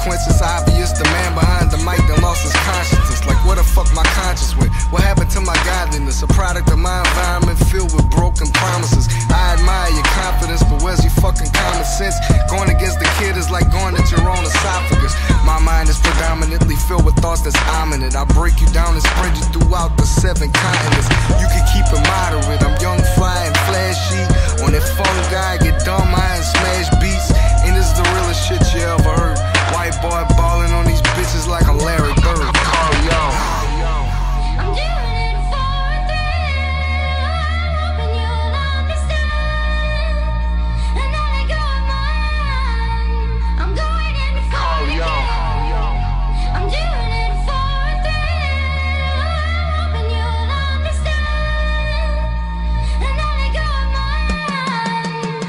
consequences obvious. The man behind the mic done lost his consciousness. Like where the fuck my conscience went? What happened to my godliness? A product of my environment filled with broken promises. I admire your confidence, but where's your fucking common sense? Going against the kid is like going at your own esophagus. My mind is predominantly filled with thoughts that's ominous. I break you down and spread you throughout the 7 continents. You can keep it moderate. I'm young, fly, and flashy. On that phone guy, get dumb, I and smash beats. And this is the realest shit you ever heard. White boy ballin' on these bitches like a Larry Bird. Call y'all. I'm doing it for a thrill, hoping you'll understand. And now let go of mine, I'm going in for Call it y'all. again. I'm doing it for a thrill, hoping you'll understand. And now let go of mine.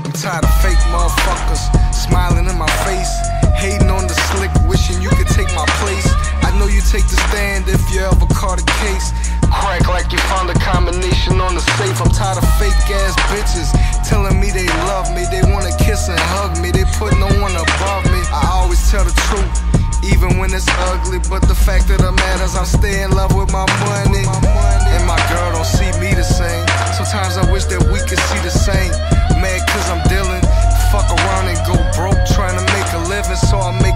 I'm tired of fake motherfuckers smiling in my face, hating on the slick, wishing you could take my place. I know you take the stand if you ever caught a case. Crack like you found a combination on the safe. I'm tired of fake ass bitches telling me they love me, they wanna kiss and hug me, they put no one above me. I always tell the truth, even when it's ugly, but the fact of the matter is I stay in love with my money. And my girl don't see me the same. Sometimes I wish that we could see the same. Mad cause I'm dealing, fuck around and go broke trying to make a living, so I make